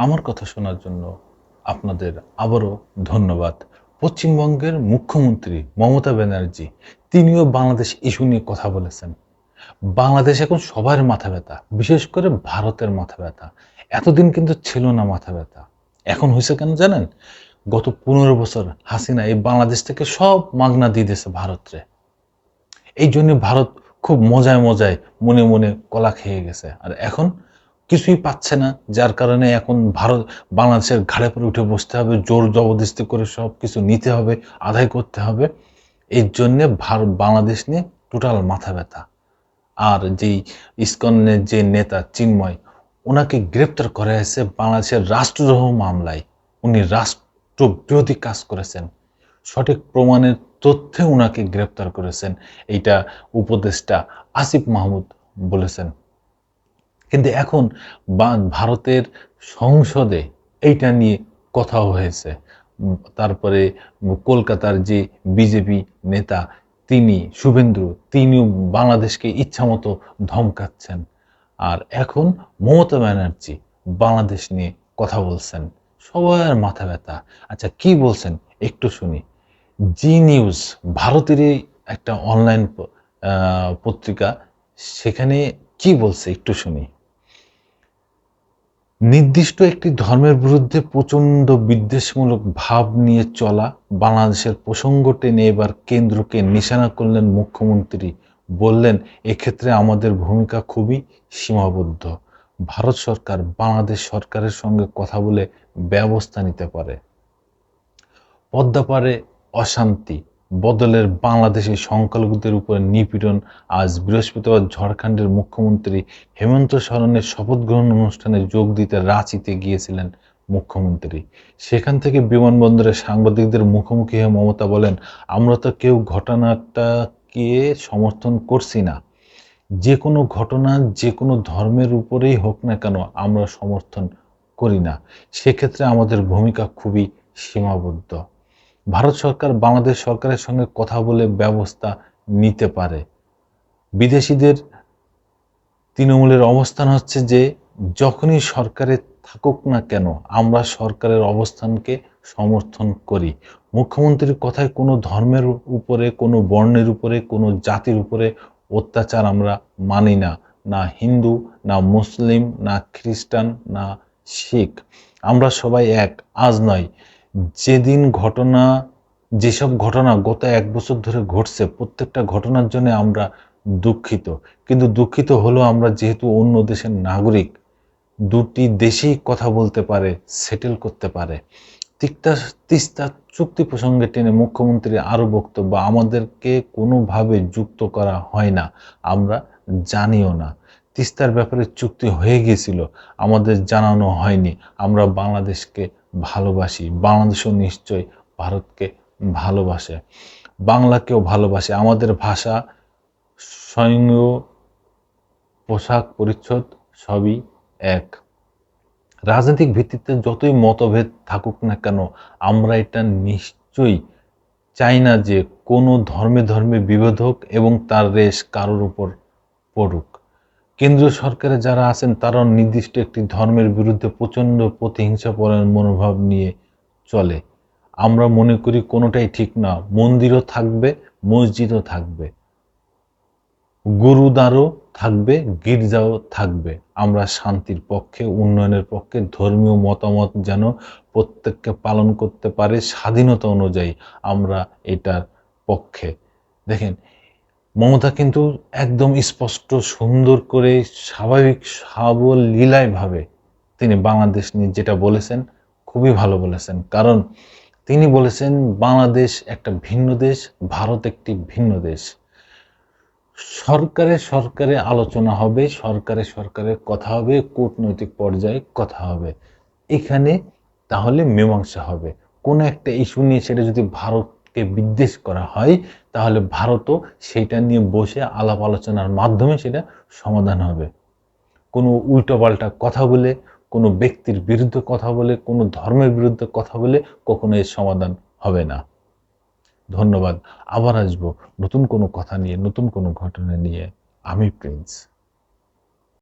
আমার কথা শোনার জন্য আপনাদের আবারও ধন্যবাদ। পশ্চিমবঙ্গের মুখ্যমন্ত্রী মমতা ব্যানার্জি তিনিও বাংলাদেশ ইস্যু নিয়ে কথা বলেছেন। বাংলাদেশ এখন সবার মাথা ব্যথা, বিশেষ করে ভারতের মাথা ব্যথা। এতদিন কিন্তু ছিল না মাথা ব্যথা। এখন হইছে কেন জানেন? গত ১৫ বছর হাসিনা এই বাংলাদেশ থেকে সব মাগনা দিয়ে দিয়েছে ভারতরে। এই জন্য ভারত খুব মজায় মজায় মনে মনে কলা খেয়ে গেছে, আর এখন কিছুই পাচ্ছে না। যার কারণে এখন ভারত বাংলাদেশের ঘাড়ে পরে উঠে বসতে হবে, জোর জবরদস্তি করে সব কিছু নিতে হবে, আদায় করতে হবে। এই জন্যে ভারত বাংলাদেশ নিয়ে টোটাল মাথা ব্যথা। আর যেই ইসকনের যে নেতা চিন্ময়, ওনাকে গ্রেপ্তার করা হয়েছে বাংলাদেশের রাষ্ট্রদ্রোহ মামলায়। উনি রাষ্ট্রবিরোধী কাজ করেছেন, সঠিক প্রমাণের তথ্যে উনাকে গ্রেপ্তার করেছেন। এইটা উপদেষ্টা আসিফ মাহমুদ বলেছেন। কিন্তু এখন ভারতের সংসদে এইটা নিয়ে কথা হয়েছে। তারপরে কলকাতার যে বিজেপি নেতা তিনি শুভেন্দু, তিনিও বাংলাদেশকে ইচ্ছামতো ধমকাচ্ছেন। আর এখন মমতা ব্যানার্জি বাংলাদেশ নিয়ে কথা বলছেন। সবার মাথা ব্যথা। আচ্ছা, কি বলছেন একটু শুনি। জি নিউজ ভারতেরই একটা অনলাইন পত্রিকা, সেখানে কি বলছে একটু শুনি। নির্দিষ্ট একটি ধর্মের বিরুদ্ধে প্রচণ্ড বিদ্বেষমূলক ভাব নিয়ে চলা বাংলাদেশের প্রসঙ্গ টেনে এবার কেন্দ্রকে নিশানা করলেন মুখ্যমন্ত্রী। বললেন, এক্ষেত্রে আমাদের ভূমিকা খুবই সীমাবদ্ধ। ভারত সরকার বাংলাদেশ সরকারের সঙ্গে কথা বলে ব্যবস্থা নিতে পারে। পদ্মাপাড়ে অশান্তি বদলের বাংলাদেশি সংখ্যালঘুদের উপর নিপীড়ন। আজ বৃহস্পতিবার ঝাড়খণ্ডের মুখ্যমন্ত্রী হেমন্ত সোরেনের শপথ গ্রহণ অনুষ্ঠানে যোগ দিতে রাঁচিতে গিয়েছিলেন মুখ্যমন্ত্রী। সেখান থেকে বিমানবন্দরে সাংবাদিকদের মুখোমুখি হয়ে মমতা বলেন, আমরা তো কেউ ঘটনাটাকে সমর্থন করছি না। যে কোনো ঘটনা যে কোনো ধর্মের উপরেই হোক না কেন আমরা সমর্থন করি না। সেক্ষেত্রে আমাদের ভূমিকা খুবই সীমাবদ্ধ। ভারত সরকার বাংলাদেশ সরকারের সঙ্গে কথা বলে ব্যবস্থা নিতে পারে। বিদেশিদের তৃণমূলের অবস্থান হচ্ছে যে যখনই সরকারে থাকুক না কেন আমরা সরকারের অবস্থানকে সমর্থন করি। মুখ্যমন্ত্রীর কথায় কোনো ধর্মের উপরে, কোনো বর্ণের উপরে, কোনো জাতির উপরে অত্যাচার আমরা মানি না। না হিন্দু, না মুসলিম, না খ্রিস্টান, না শিখ, আমরা সবাই এক। আজ নয়, যেসব ঘটনা গত ১ বছর ধরে ঘটছে, প্রত্যেকটা ঘটনার জন্য আমরা দুঃখিত। কিন্তু দুঃখিত হলেও আমরা যেহেতু অন্য দেশের নাগরিক, দুটি দেশেই কথা বলতে পারে, সেটেল করতে পারে। তিস্তা চুক্তি প্রসঙ্গে টেনে মুখ্যমন্ত্রী আরও বক্তব্য, আমাদেরকে কোনোভাবে যুক্ত করা হয় না, আমরা জানিও না। তিস্তার ব্যাপারে চুক্তি হয়ে গিয়েছিল, আমাদের জানানো হয়নি। আমরা বাংলাদেশকে ভালোবাসি, বাংলাদেশও নিশ্চয়ই ভারতকে ভালোবাসে, বাংলাকেও ভালোবাসে। আমাদের ভাষা, স্বয়ংীয় পোশাক পরিচ্ছদ সবই এক। রাজনৈতিক ভিত্তিতে যতই মতভেদ থাকুক না কেন, আমরা এটা নিশ্চয়ই চাই না যে কোনো ধর্মে ধর্মে বিভেদ হোক এবং তার রেশ কারোর উপর পড়ুক। কেন্দ্রীয় সরকারে যারা আছেন তারাও নির্দিষ্ট একটি ধর্মের বিরুদ্ধে প্রচণ্ড প্রতিহিংসাপরায়ণ মনোভাব নিয়ে চলে। আমরা মনে করি কোনোটাই ঠিক না। মন্দিরও থাকবে, মসজিদও থাকবে, গুরুদ্বারও থাকবে, গির্জাও থাকবে। আমরা শান্তির পক্ষে, উন্নয়নের পক্ষে, ধর্মীয় মতামত যেন প্রত্যেককে পালন করতে পারে স্বাধীনতা অনুযায়ী, আমরা এটার পক্ষে। দেখেন, মমতা কিন্তু একদম স্পষ্ট সুন্দর করে স্বাভাবিক সাবলীলাভাবে তিনি বাংলাদেশ নিয়ে যেটা বলেছেন খুবই ভালো বলেছেন। কারণ তিনি বলেছেন বাংলাদেশ একটা ভিন্ন দেশ, ভারত একটি ভিন্ন দেশ। সরকারে সরকারে আলোচনা হবে, সরকারে সরকারে কথা হবে, কূটনৈতিক পর্যায়ে কথা হবে, এখানে তাহলে মীমাংসা হবে। কোনো একটা ইস্যু নিয়ে সেটা যদি ভারতকে বিদ্বেষ করা হয়, তাহলে ভারতও সেটা নিয়ে বসে আলাপ আলোচনার মাধ্যমে সেটা সমাধান হবে। কোনো উল্টোপাল্টা কথা বলে, কোনো ব্যক্তির বিরুদ্ধে কথা বলে, কোনো ধর্মের বিরুদ্ধে কথা বলে কখনো এর সমাধান হবে না। ধন্যবাদ। আবার আসবো নতুন কোনো কথা নিয়ে, নতুন কোনো ঘটনা নিয়ে। আমি প্রিন্স।